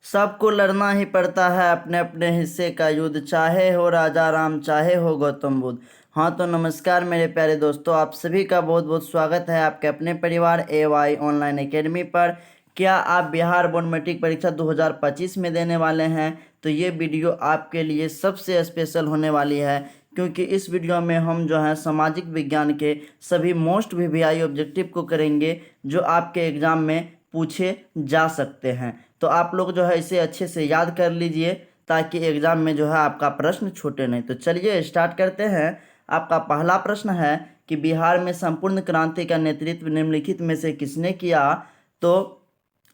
सबको लड़ना ही पड़ता है अपने अपने हिस्से का युद्ध, चाहे हो राजा राम चाहे हो गौतम बुद्ध। हाँ तो नमस्कार मेरे प्यारे दोस्तों, आप सभी का बहुत बहुत स्वागत है आपके अपने परिवार AY ऑनलाइन एकेडमी पर। क्या आप बिहार बोर्ड मैट्रिक परीक्षा 2025 में देने वाले हैं? तो ये वीडियो आपके लिए सबसे स्पेशल होने वाली है, क्योंकि इस वीडियो में हम जो है सामाजिक विज्ञान के सभी मोस्ट VVI ऑब्जेक्टिव को करेंगे जो आपके एग्ज़ाम में पूछे जा सकते हैं। तो आप लोग जो है इसे अच्छे से याद कर लीजिए ताकि एग्ज़ाम में जो है आपका प्रश्न छूटे नहीं। तो चलिए स्टार्ट करते हैं। आपका पहला प्रश्न है कि बिहार में संपूर्ण क्रांति का नेतृत्व निम्नलिखित में से किसने किया? तो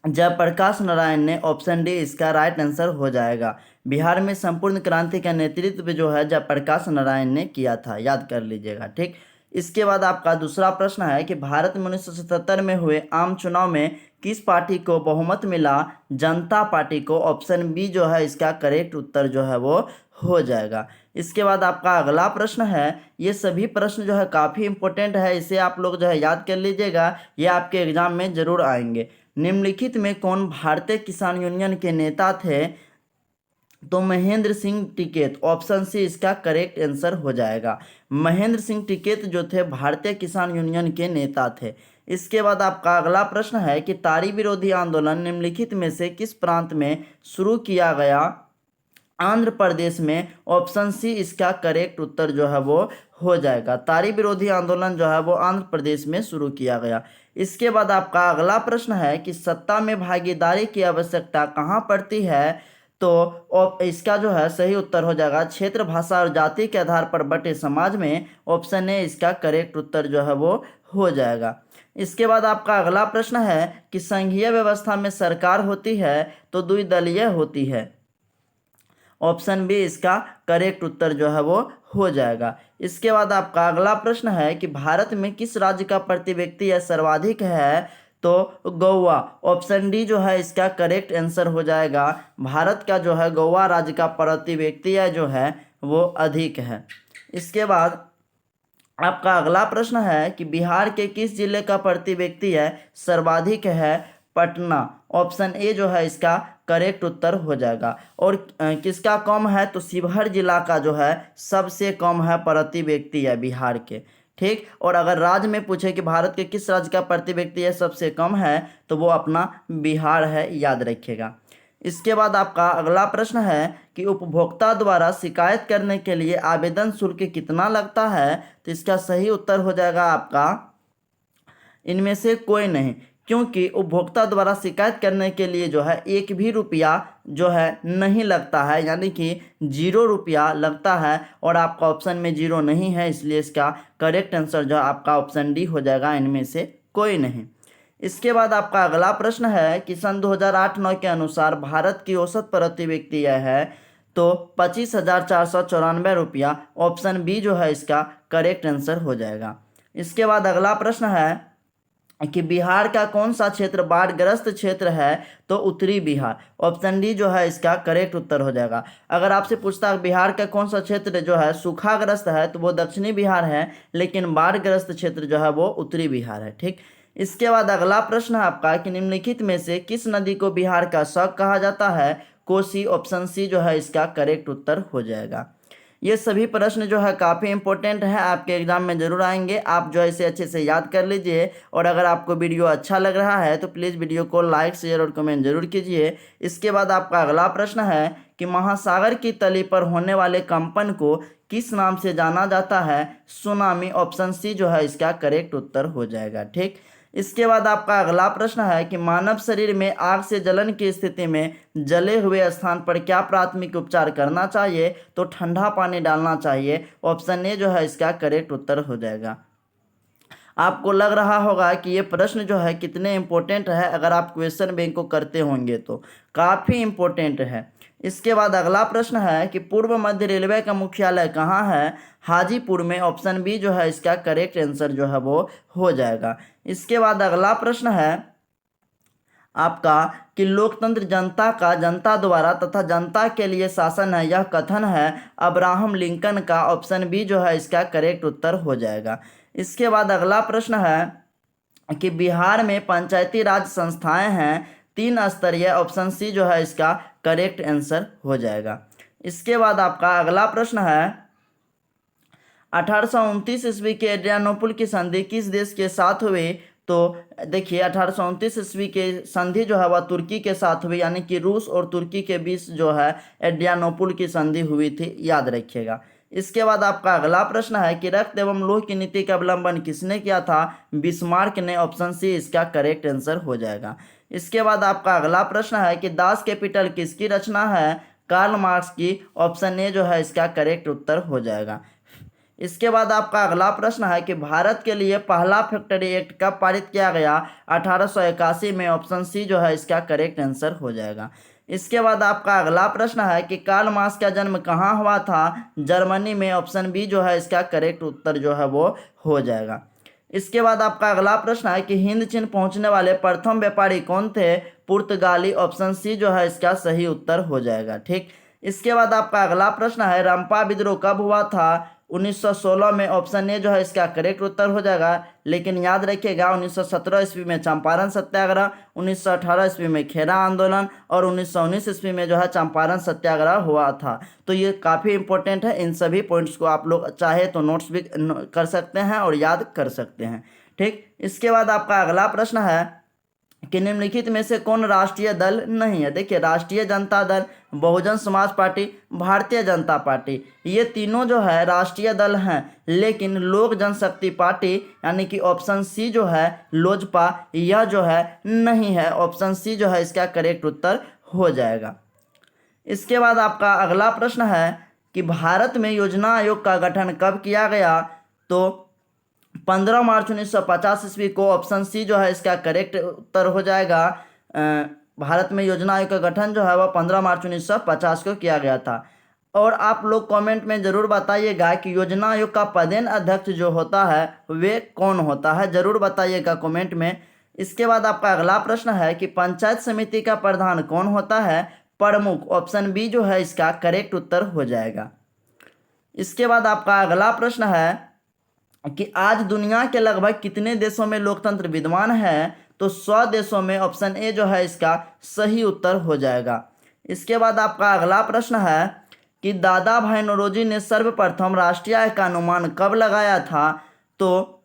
जयप्रकाश नारायण ने। ऑप्शन डी इसका राइट आंसर हो जाएगा। बिहार में संपूर्ण क्रांति का नेतृत्व जो है जयप्रकाश नारायण ने किया था, याद कर लीजिएगा। ठीक, इसके बाद आपका दूसरा प्रश्न है कि भारत में 1977 में हुए आम चुनाव में किस पार्टी को बहुमत मिला? जनता पार्टी को। ऑप्शन बी जो है इसका करेक्ट उत्तर जो है वो हो जाएगा। इसके बाद आपका अगला प्रश्न है, ये सभी प्रश्न जो है काफ़ी इंपॉर्टेंट है, इसे आप लोग जो है याद कर लीजिएगा, ये आपके एग्जाम में जरूर आएंगे। निम्नलिखित में कौन भारतीय किसान यूनियन के नेता थे? तो महेंद्र सिंह टिकैत। ऑप्शन सी इसका करेक्ट आंसर हो जाएगा। महेंद्र सिंह टिकैत जो थे भारतीय किसान यूनियन के नेता थे। इसके बाद आपका अगला प्रश्न है कि तारी विरोधी आंदोलन निम्नलिखित में से किस प्रांत में शुरू किया गया? आंध्र प्रदेश में। ऑप्शन सी इसका करेक्ट उत्तर जो है वो हो जाएगा। तारी विरोधी आंदोलन जो है वो आंध्र प्रदेश में शुरू किया गया। इसके बाद आपका अगला प्रश्न है कि सत्ता में भागीदारी की आवश्यकता कहाँ पड़ती है? तो इसका जो है सही उत्तर हो जाएगा क्षेत्र, भाषा और जाति के आधार पर बटे समाज में। ऑप्शन ए इसका करेक्ट उत्तर जो है वो हो जाएगा। इसके बाद आपका अगला प्रश्न है कि संघीय व्यवस्था में सरकार होती है तो द्विदलीय होती है। ऑप्शन बी इसका करेक्ट उत्तर जो है वो हो जाएगा। इसके बाद आपका अगला प्रश्न है कि भारत में किस राज्य का प्रति व्यक्ति सर्वाधिक है? तो गोवा। ऑप्शन डी जो है इसका करेक्ट आंसर हो जाएगा। भारत का जो है गोवा राज्य का प्रति व्यक्ति जो है वो अधिक है। इसके बाद आपका अगला प्रश्न है कि बिहार के किस जिले का प्रति व्यक्ति सर्वाधिक है? पटना। ऑप्शन ए जो है इसका करेक्ट उत्तर हो जाएगा। और किसका कम है? तो शिवहर जिला का जो है सबसे कम है प्रति व्यक्ति है बिहार के। ठीक, और अगर राज्य में पूछे कि भारत के किस राज्य का प्रति व्यक्ति सबसे कम है तो वो अपना बिहार है, याद रखिएगा। इसके बाद आपका अगला प्रश्न है कि उपभोक्ता द्वारा शिकायत करने के लिए आवेदन शुल्क कितना लगता है? तो इसका सही उत्तर हो जाएगा आपका इनमें से कोई नहीं, क्योंकि उपभोक्ता द्वारा शिकायत करने के लिए जो है 1 भी रुपया जो है नहीं लगता है, यानी कि 0 रुपया लगता है। और आपका ऑप्शन में 0 नहीं है, इसलिए इसका करेक्ट आंसर जो है आपका ऑप्शन डी हो जाएगा, इनमें से कोई नहीं। इसके बाद आपका अगला प्रश्न है कि सन 2008-9 के अनुसार भारत की औसत प्रति व्यक्ति है तो 25,494 रुपया। ऑप्शन बी जो है इसका करेक्ट आंसर हो जाएगा। इसके बाद अगला प्रश्न है कि बिहार का कौन सा क्षेत्र बाढ़ग्रस्त क्षेत्र है? तो उत्तरी बिहार। ऑप्शन डी जो है इसका करेक्ट उत्तर हो जाएगा। अगर आपसे पूछता है बिहार का कौन सा क्षेत्र जो है सूखाग्रस्त है तो वो दक्षिणी बिहार है, लेकिन बाढ़ग्रस्त क्षेत्र जो है वो उत्तरी बिहार है। ठीक, इसके बाद अगला प्रश्न है आपका कि निम्नलिखित में से किस नदी को बिहार का शक कहा जाता है? कोसी। ऑप्शन सी जो है इसका करेक्ट उत्तर हो जाएगा। ये सभी प्रश्न जो है काफ़ी इंपॉर्टेंट है, आपके एग्जाम में जरूर आएंगे। आप जो है इसे अच्छे से याद कर लीजिए, और अगर आपको वीडियो अच्छा लग रहा है तो प्लीज़ वीडियो को लाइक शेयर और कमेंट जरूर कीजिए। इसके बाद आपका अगला प्रश्न है कि महासागर की तली पर होने वाले कंपन को किस नाम से जाना जाता है? सुनामी। ऑप्शन सी जो है इसका करेक्ट उत्तर हो जाएगा। ठीक, इसके बाद आपका अगला प्रश्न है कि मानव शरीर में आग से जलन की स्थिति में जले हुए स्थान पर क्या प्राथमिक उपचार करना चाहिए? तो ठंडा पानी डालना चाहिए। ऑप्शन ए जो है इसका करेक्ट उत्तर हो जाएगा। आपको लग रहा होगा कि ये प्रश्न जो है कितने इंपॉर्टेंट है, अगर आप क्वेश्चन बैंक को करते होंगे तो काफ़ी इंपॉर्टेंट है। इसके बाद अगला प्रश्न है कि पूर्व मध्य रेलवे का मुख्यालय कहाँ है? हाजीपुर में। ऑप्शन बी जो है इसका करेक्ट आंसर जो है वो हो जाएगा। इसके बाद अगला प्रश्न है आपका कि लोकतंत्र जनता का, जनता द्वारा तथा जनता के लिए शासन है, यह कथन है अब्राहम लिंकन का। ऑप्शन बी जो है इसका करेक्ट उत्तर हो जाएगा। इसके बाद अगला प्रश्न है कि बिहार में पंचायती राज संस्थाएं हैं 3 स्तरीय, ऑप्शन सी जो है इसका करेक्ट आंसर हो जाएगा। इसके बाद आपका अगला प्रश्न है 1829 ईस्वी के एड्रियानोपुल की संधि किस देश के साथ हुई? तो देखिए 1829 ईस्वी की संधि जो है वह तुर्की के साथ हुई, यानी कि रूस और तुर्की के बीच जो है एड्रियानोपुल की संधि हुई थी, याद रखिएगा। इसके बाद आपका अगला प्रश्न है कि रक्त एवं लोह की नीति का अवलंबन किसने किया था? बिस्मार्क ने, ऑप्शन सी इसका करेक्ट आंसर हो जाएगा। इसके बाद आपका अगला प्रश्न है कि दास कैपिटल किसकी रचना है? कार्ल मार्क्स की, ऑप्शन ए जो है इसका करेक्ट उत्तर हो जाएगा। इसके बाद आपका अगला प्रश्न है कि भारत के लिए पहला फैक्टरी एक्ट कब पारित किया गया? 1881 में, ऑप्शन सी जो है इसका करेक्ट आंसर हो जाएगा। इसके बाद आपका अगला प्रश्न है कि कार्ल मार्क्स का जन्म कहाँ हुआ था? जर्मनी में, ऑप्शन बी जो है इसका करेक्ट उत्तर जो है वो हो जाएगा। इसके बाद आपका अगला प्रश्न है कि हिंद चीन पहुंचने वाले प्रथम व्यापारी कौन थे? पुर्तगाली, ऑप्शन सी जो है इसका सही उत्तर हो जाएगा। ठीक, इसके बाद आपका अगला प्रश्न है रंपा विद्रोह कब हुआ था? 1916 में, ऑप्शन ए जो है इसका करेक्ट उत्तर हो जाएगा। लेकिन याद रखिएगा 1917 ईस्वी में चंपारण सत्याग्रह, 1918 ईस्वी में खेरा आंदोलन और 1919 ईस्वी में जो है चंपारण सत्याग्रह हुआ था। तो ये काफ़ी इंपॉर्टेंट है, इन सभी पॉइंट्स को आप लोग चाहे तो नोट्स भी कर सकते हैं और याद कर सकते हैं। ठीक, इसके बाद आपका अगला प्रश्न है कि निम्नलिखित में से कौन राष्ट्रीय दल नहीं है? देखिए राष्ट्रीय जनता दल, बहुजन समाज पार्टी, भारतीय जनता पार्टी, ये तीनों जो है राष्ट्रीय दल हैं, लेकिन लोक जनशक्ति पार्टी यानी कि ऑप्शन सी जो है लोजपा, यह जो है नहीं है, ऑप्शन सी जो है इसका करेक्ट उत्तर हो जाएगा। इसके बाद आपका अगला प्रश्न है कि भारत में योजना आयोग का गठन कब किया गया? तो 15 मार्च 1950 ईस्वी को, ऑप्शन सी जो है इसका करेक्ट उत्तर हो जाएगा। भारत में योजना आयोग का गठन जो है वह 15 मार्च 1950 को किया गया था। और आप लोग कमेंट में ज़रूर बताइएगा कि योजना आयोग का पदेन अध्यक्ष जो होता है वे कौन होता है, ज़रूर बताइएगा कमेंट में। इसके बाद आपका अगला प्रश्न है कि पंचायत समिति का प्रधान कौन होता है? प्रमुख, ऑप्शन बी जो है इसका करेक्ट उत्तर हो जाएगा। इसके बाद आपका अगला प्रश्न है कि आज दुनिया के लगभग कितने देशों में लोकतंत्र विद्यमान है? तो 100 देशों में, ऑप्शन ए जो है इसका सही उत्तर हो जाएगा। इसके बाद आपका अगला प्रश्न है कि दादा भाई नौरोजी ने सर्वप्रथम राष्ट्रीय आय का अनुमान कब लगाया था? तो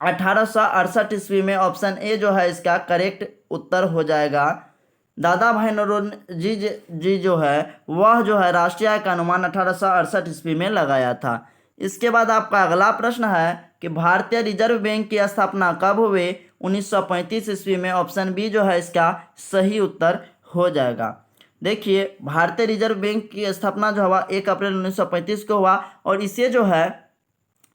1868 ईस्वी में, ऑप्शन ए जो है इसका करेक्ट उत्तर हो जाएगा। दादा भाई नौरोजी जी जो है वह जो है राष्ट्रीय आय का अनुमान 1868 ईस्वी में लगाया था। इसके बाद आपका अगला प्रश्न है कि भारतीय रिजर्व बैंक की स्थापना कब हुई? 1935 ईस्वी में, ऑप्शन बी जो है इसका सही उत्तर हो जाएगा। देखिए भारतीय रिजर्व बैंक की स्थापना जो हुआ 1 अप्रैल 1935 को हुआ और इसे जो है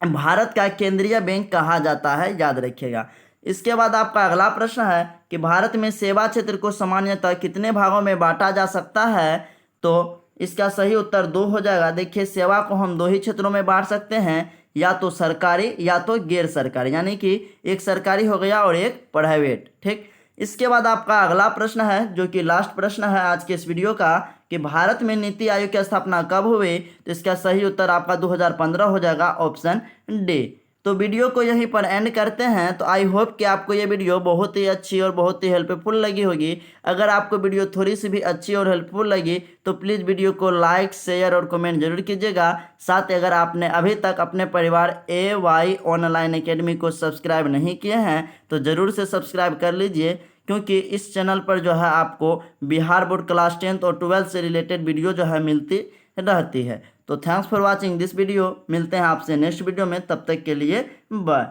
भारत का केंद्रीय बैंक कहा जाता है, याद रखिएगा। इसके बाद आपका अगला प्रश्न है कि भारत में सेवा क्षेत्र को सामान्यतः कितने भागों में बांटा जा सकता है? तो इसका सही उत्तर 2 हो जाएगा। देखिए सेवा को हम 2 ही क्षेत्रों में बांट सकते हैं, या तो सरकारी या तो गैर सरकारी, यानी कि एक सरकारी हो गया और एक प्राइवेट। ठीक, इसके बाद आपका अगला प्रश्न है जो कि लास्ट प्रश्न है आज के इस वीडियो का कि भारत में नीति आयोग की स्थापना कब हुई? तो इसका सही उत्तर आपका 2015 हो जाएगा, ऑप्शन डी। तो वीडियो को यहीं पर एंड करते हैं। तो आई होप कि आपको ये वीडियो बहुत ही अच्छी और बहुत ही हेल्पफुल लगी होगी। अगर आपको वीडियो थोड़ी सी भी अच्छी और हेल्पफुल लगी तो प्लीज़ वीडियो को लाइक, शेयर और कमेंट जरूर कीजिएगा। साथ ही अगर आपने अभी तक अपने परिवार AY ऑनलाइन एकेडमी को सब्सक्राइब नहीं किए हैं तो ज़रूर से सब्सक्राइब कर लीजिए, क्योंकि इस चैनल पर जो है आपको बिहार बोर्ड क्लास 10th और 12th से रिलेटेड वीडियो जो है मिलती रहती है। तो thanks for watching this video. मिलते हैं आपसे नेक्स्ट वीडियो में, तब तक के लिए बाय।